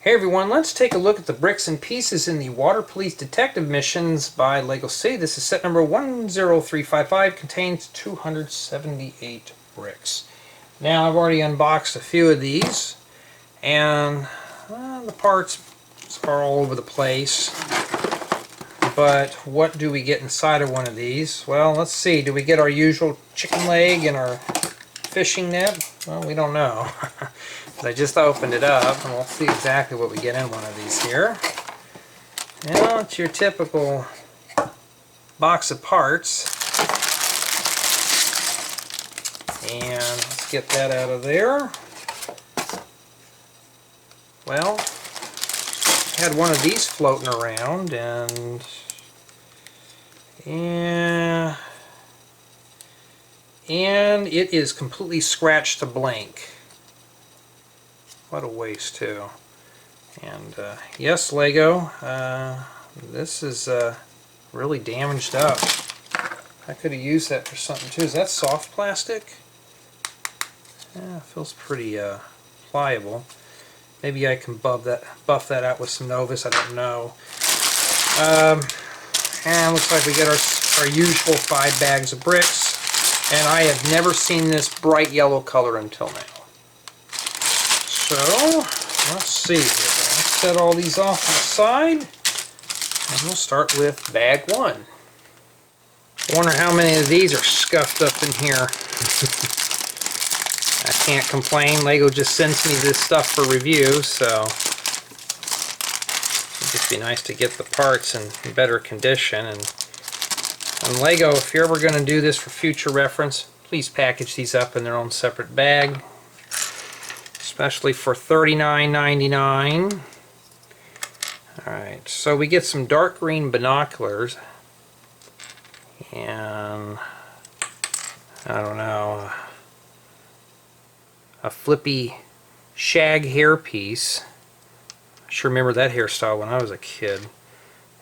Hey everyone, let's take a look at the bricks and pieces in the Water Police Detective Missions by LEGO City. This is set number 10355, contains 278 bricks. Now I've already unboxed a few of these, and the parts are all over the place. But what do we get inside of one of these? Well, let's see. Do we get our usual chicken leg and our fishing net? Well, we don't know. But I just opened it up, and we'll see exactly what we get in one of these here. Well, it's your typical box of parts. And let's get that out of there. Well, I had one of these floating around, and it is completely scratched to blank. What a waste, too. And yes, Lego, this is really damaged up. I could have used that for something too. Is that soft plastic? Yeah, it feels pretty pliable. Maybe I can buff that out with some Novus. I don't know. And looks like we get our usual 5 bags of bricks. And I have never seen this bright yellow color until now. So, let's see here. Let's set all these off to the side, and we'll start with bag 1. I wonder how many of these are scuffed up in here. I can't complain. LEGO just sends me this stuff for review, so it'd just be nice to get the parts in better condition. And LEGO, if you're ever going to do this for future reference, please package these up in their own separate bag. Especially for $39.99. Alright, so we get some dark green binoculars, and I don't know, a flippy shag hairpiece. I sure remember that hairstyle when I was a kid.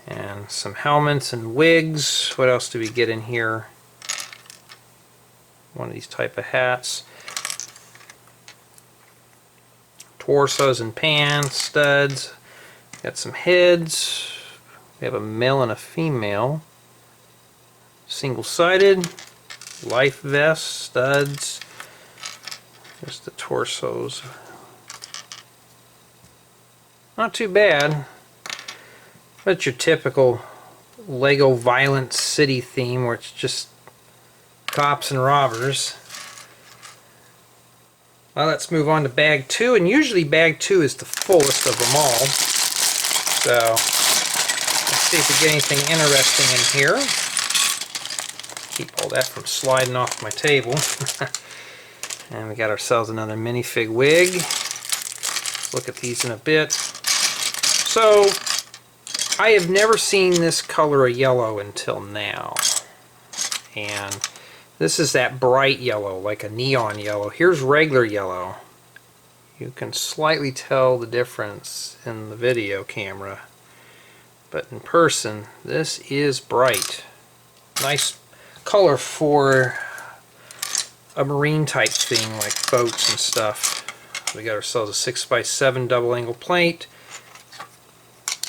And some helmets and wigs. What else do we get in here? One of these type of hats. Torsos and pants, studs. Got some heads. We have a male and a female. Single-sided. Life vests, studs. There's the torsos. Not too bad. But your typical LEGO violent city theme where it's just cops and robbers. Well, let's move on to bag 2, and usually bag 2 is the fullest of them all. So, let's see if we get anything interesting in here. Keep all that from sliding off my table. And we got ourselves another minifig wig. Look at these in a bit. So, I have never seen this color of yellow until now. And this is that bright yellow, like a neon yellow. Here's regular yellow. You can slightly tell the difference in the video camera. But in person, this is bright. Nice color for a marine type thing like boats and stuff. We got ourselves a 6x7 double angle plate.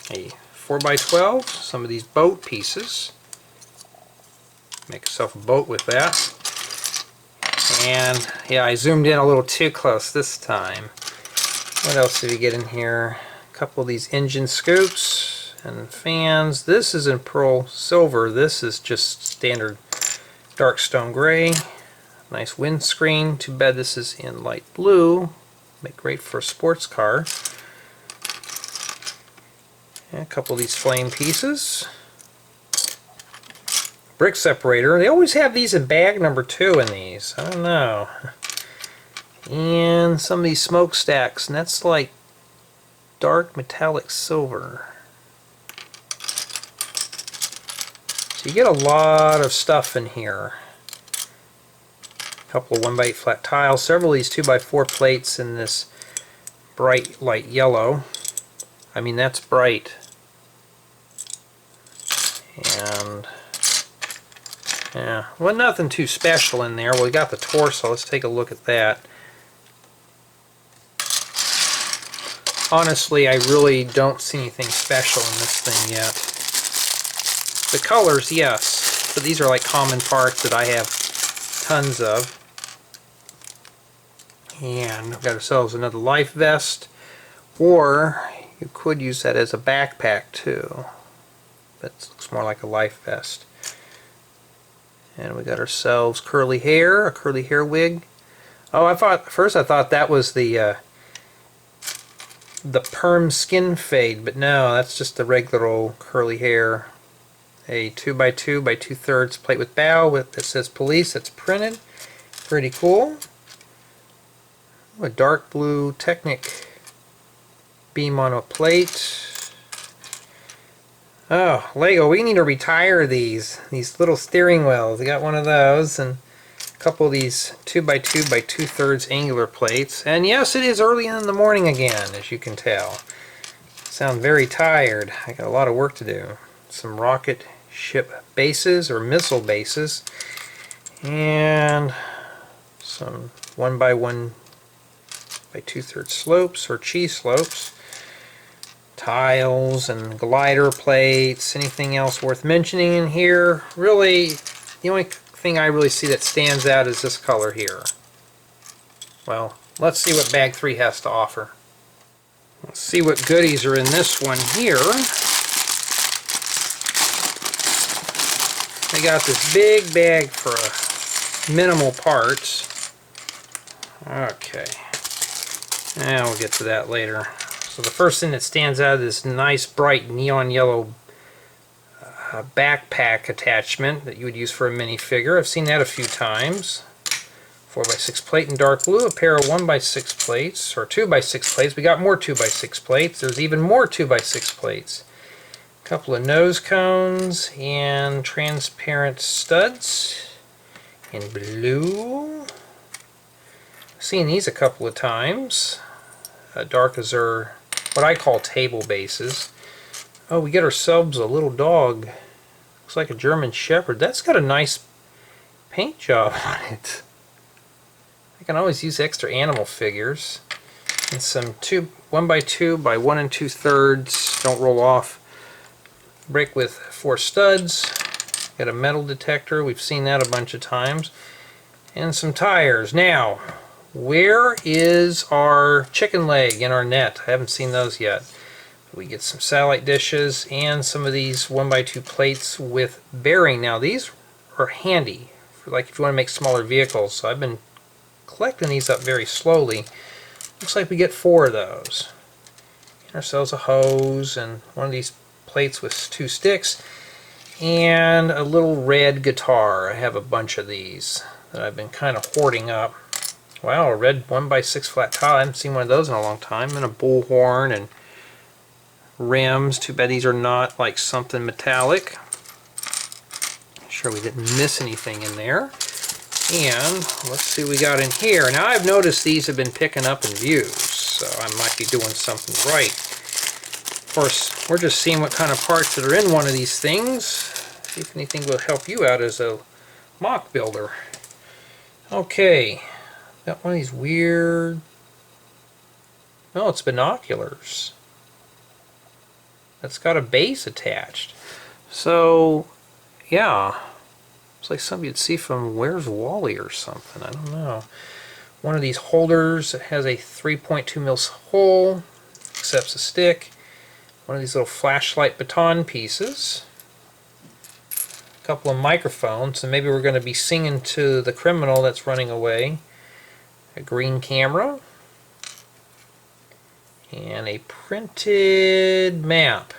A 4x12, some of these boat pieces. Make yourself a boat with that. And yeah, I zoomed in a little too close this time. What else did we get in here? A couple of these engine scoops and fans. This is in pearl silver. This is just standard dark stone gray. Nice windscreen. Too bad this is in light blue. Make great for a sports car. And a couple of these flame pieces. Brick separator. They always have these in bag number 2 in these. I don't know. And some of these smokestacks, and that's like dark metallic silver. So you get a lot of stuff in here. A couple of 1x8 flat tiles, several of these 2x4 plates in this bright light yellow. I mean, that's bright. And yeah, well, nothing too special in there. Well, we got the torso. Let's take a look at that. honestly, I really don't see anything special in this thing yet. The colors, yes, but these are like common parts that I have tons of. And we've got ourselves another life vest, or you could use that as a backpack too. But it looks more like a life vest. And we got ourselves curly hair, a curly hair wig. Oh, first I thought that was the perm skin fade, but no, that's just the regular old curly hair. A 2x2 by 2/3 plate with bow that says police. That's printed. Pretty cool. A dark blue Technic beam on a plate. Oh, Lego, we need to retire these little steering wheels. We got one of those and a couple of these 2x2 by 2/3 angular plates. And yes, it is early in the morning again, as you can tell. Sound very tired. I got a lot of work to do. Some rocket ship bases or missile bases, and some 1x1 by 2/3 slopes or cheese slopes, tiles and glider plates. Anything else worth mentioning in here? Really, the only thing I really see that stands out is this color here. Well, let's see what bag 3 has to offer. Let's see what goodies are in this one here. They got this big bag for minimal parts. Okay. And we'll get to that later. So the first thing that stands out is this nice bright neon yellow backpack attachment that you would use for a minifigure. I've seen that a few times. 4x6 plate in dark blue, a pair of 1x6 plates, or 2x6 plates. We got more 2x6 plates. There's even more 2x6 plates. A couple of nose cones and transparent studs in blue. I've seen these a couple of times. Dark azure, what I call table bases. Oh, we get ourselves a little dog. Looks like a German Shepherd. That's got a nice paint job on it. I can always use extra animal figures. And some 1x2 by 1 2/3, don't roll off, brick with 4 studs. Got a metal detector, we've seen that a bunch of times. And some tires. Now, where is our chicken leg in our net? I haven't seen those yet. We get some satellite dishes and some of these 1x2 plates with bearing. Now these are handy for like if you want to make smaller vehicles. So I've been collecting these up very slowly. Looks like we get 4 of those. Get ourselves a hose and one of these plates with 2 sticks and a little red guitar. I have a bunch of these that I've been kind of hoarding up. Wow, a red 1x6 flat tile. I haven't seen one of those in a long time. And a bullhorn and rims. Too bad these are not like something metallic. Sure we didn't miss anything in there. And let's see what we got in here. Now I've noticed these have been picking up in views, so I might be doing something right. Of course, we're just seeing what kind of parts that are in one of these things. See if anything will help you out as a mock builder. Okay. Got one of these weird... Oh, it's binoculars. That's got a base attached. So, yeah. It's like something you'd see from Where's Wally or something. I don't know. One of these holders that has a 3.2 mil hole. Accepts a stick. One of these little flashlight baton pieces. A couple of microphones. And maybe we're going to be singing to the criminal that's running away. A green camera, and a printed map.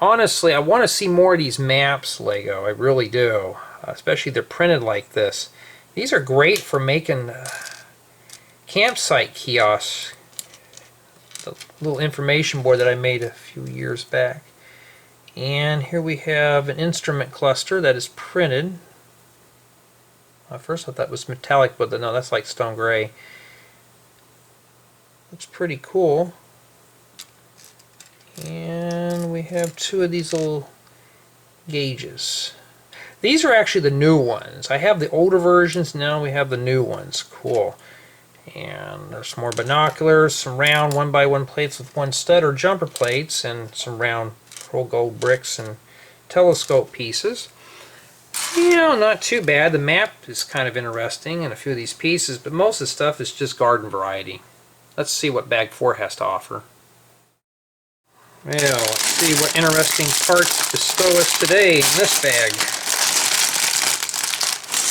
Honestly, I want to see more of these maps, Lego. I really do. Especially they're printed like this. These are great for making campsite kiosks. The little information board that I made a few years back. And here we have an instrument cluster that is printed. At first I thought it was metallic, but no, that's like stone gray. Looks pretty cool. And we have 2 of these little gauges. These are actually the new ones. I have the older versions, now we have the new ones. Cool. And there's some more binoculars, some round 1x1 plates with 1 stud or jumper plates, and some round pearl gold bricks and telescope pieces. You know, not too bad. The map is kind of interesting and a few of these pieces, but most of the stuff is just garden variety. Let's see what bag 4 has to offer. Well, let's see what interesting parts bestow us today in this bag.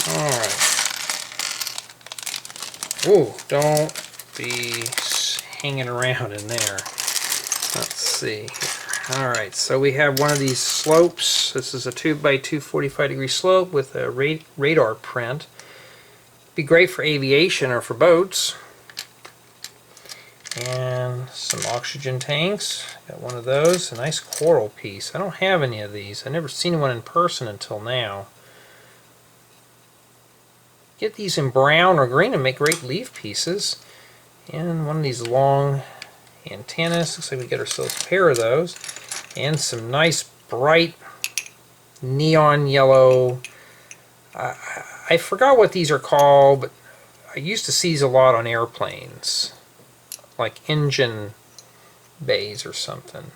Alright. Ooh, don't be hanging around in there. Let's see. Alright, so we have one of these slopes. This is a 2x2 45-degree slope with a radar print. Be great for aviation or for boats. And some oxygen tanks. Got one of those. A nice coral piece. I don't have any of these. I've never seen one in person until now. Get these in brown or green and make great leaf pieces. And one of these long antennas. Looks like we get ourselves a pair of those. And some nice bright neon yellow. I forgot what these are called, but I used to see these a lot on airplanes. Like engine bays or something.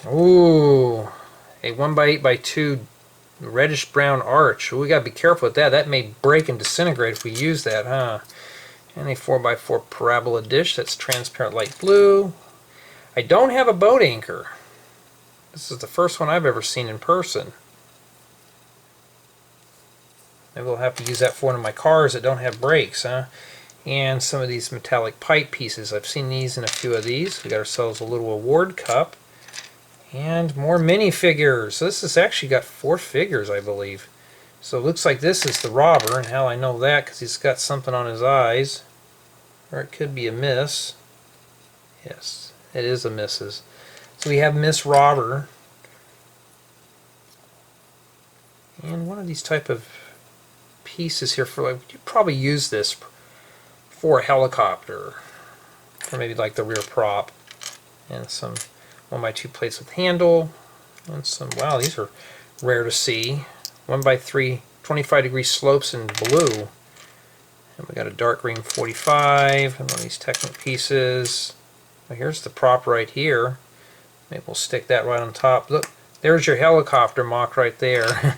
Ooh, a 1x8x2 reddish brown arch. Ooh, we gotta be careful with that. That may break and disintegrate if we use that, huh? And a 4x4 parabola dish that's transparent light blue. I don't have a boat anchor. This is the first one I've ever seen in person. Maybe we'll have to use that for one of my cars that don't have brakes, huh? And some of these metallic pipe pieces. I've seen these in a few of these. We got ourselves a little award cup. And more minifigures. So this has actually got 4 figures, I believe. So it looks like this is the robber, and how I know that, because he's got something on his eyes. Or it could be a miss. Yes, it is a missus. So we have Miss Robber. And one of these type of pieces here for, like, you probably use this for a helicopter, or maybe like the rear prop. And some 1x2 plates with handle, and some, wow, these are rare to see. 1x3 25-degree slopes in blue. And we got a dark green 45, and one of these Technic pieces. Well, here's the prop right here. Maybe we'll stick that right on top. Look, there's your helicopter mock right there.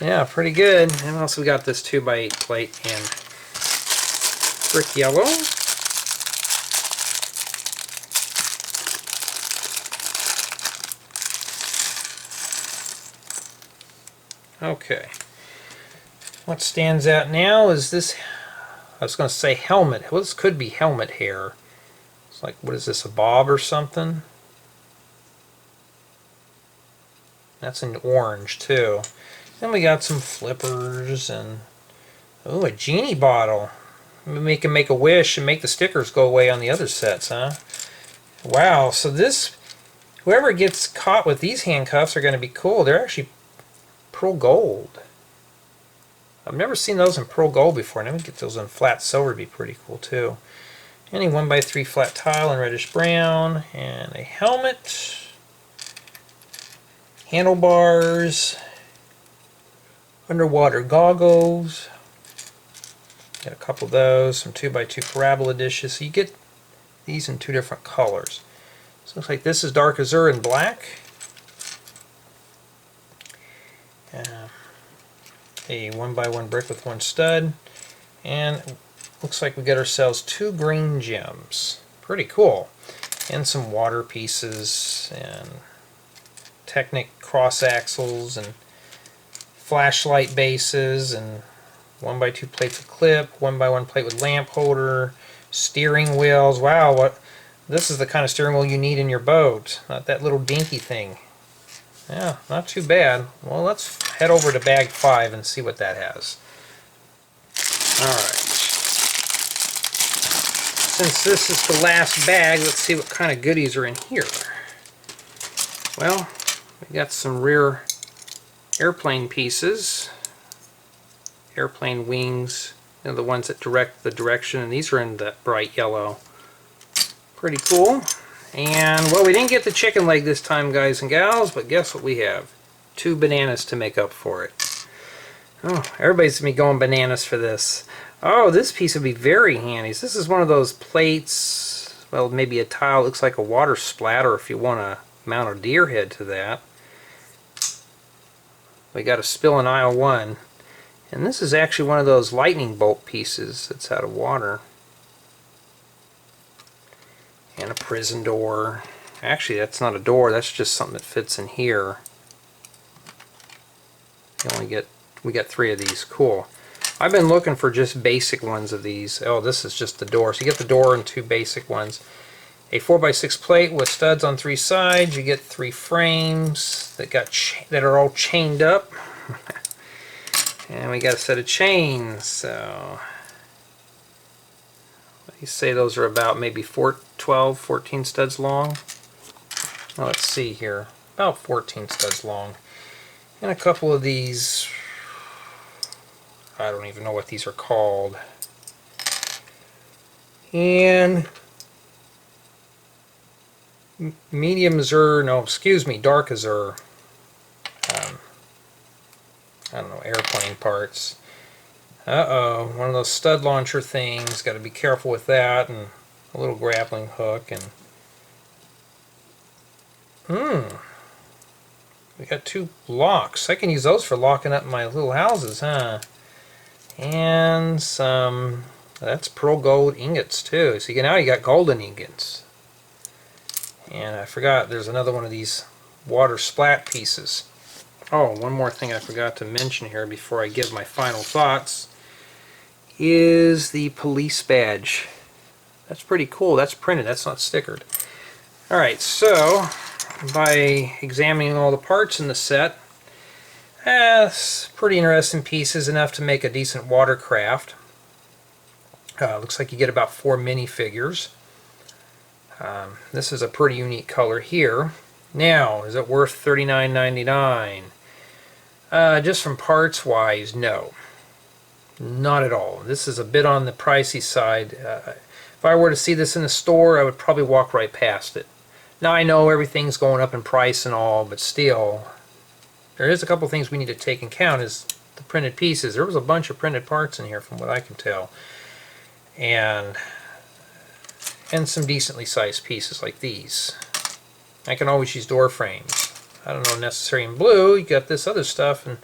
Yeah, pretty good. And also we got this 2x8 plate in brick yellow. Okay. What stands out now is this, I was going to say helmet. Well, this could be helmet hair. It's like, what is this, a bob or something? That's in orange too. Then we got some flippers and, oh, a genie bottle. Maybe we can make a wish and make the stickers go away on the other sets, huh? Wow, so this, whoever gets caught with these handcuffs are going to be cool. They're actually pearl gold. I've never seen those in pearl gold before. Maybe get those in flat silver would be pretty cool too. Any 1x3 flat tile in reddish brown, and a helmet, handlebars, underwater goggles. Got a couple of those, some 2x2 parabola dishes. So you get these in 2 different colors. So it looks like this is dark azure and black. A 1x1 brick with 1 stud. And looks like we got ourselves 2 green gems. Pretty cool. And some water pieces and Technic cross axles and flashlight bases and 1x2 plates with clip, 1x1 plate with lamp holder, steering wheels. Wow, what? This is the kind of steering wheel you need in your boat, not that little dinky thing. Yeah, not too bad. Well, let's head over to bag 5 and see what that has. Alright. Since this is the last bag, let's see what kind of goodies are in here. Well, we got some rear airplane pieces. Airplane wings, you know, the ones that direct the direction, and these are in that bright yellow. Pretty cool. And, well, we didn't get the chicken leg this time, guys and gals, but guess what we have? 2 bananas to make up for it. Oh, everybody's going to be going bananas for this. Oh, this piece would be very handy. So this is one of those plates, well, maybe a tile, looks like a water splatter if you want to mount a deer head to that. We got a spill in aisle 1. And this is actually one of those lightning bolt pieces that's out of water. And a prison door. Actually, that's not a door, that's just something that fits in here. We got 3 of these. Cool. I've been looking for just basic ones of these. Oh, this is just the door. So you get the door and 2 basic ones. A 4x6 plate with studs on 3 sides. You get 3 frames that are all chained up. And we got a set of chains. So you say those are about maybe 12, 14 studs long. Well, let's see here. About 14 studs long. And a couple of these, I don't even know what these are called. And medium azure, no, excuse me, dark azure. I don't know, airplane parts. Uh-oh, one of those stud launcher things. Got to be careful with that, and a little grappling hook, and we got 2 locks. I can use those for locking up my little houses, huh? And some, that's pearl gold ingots too. So now you got golden ingots. And I forgot, there's another one of these water splat pieces. Oh, one more thing I forgot to mention here before I give my final thoughts is the police badge. That's pretty cool. That's printed. That's not stickered. Alright, so by examining all the parts in the set, pretty interesting pieces, enough to make a decent watercraft. Looks like you get about 4 minifigures. This is a pretty unique color here. Now, is it worth $39.99? Just from parts wise, no. Not at all. This is a bit on the pricey side. If I were to see this in the store, I would probably walk right past it. Now I know everything's going up in price and all, but still, there is a couple things we need to take into account is the printed pieces. There was a bunch of printed parts in here from what I can tell. And some decently sized pieces like these. I can always use door frames. I don't know necessary in blue. You got this other stuff, and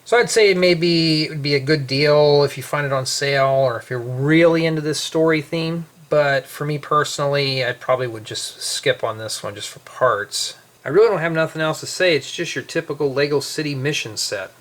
so I'd say maybe it would be a good deal if you find it on sale or if you're really into this story theme. But for me personally, I probably would just skip on this one just for parts. I really don't have nothing else to say. It's just your typical Lego City mission set.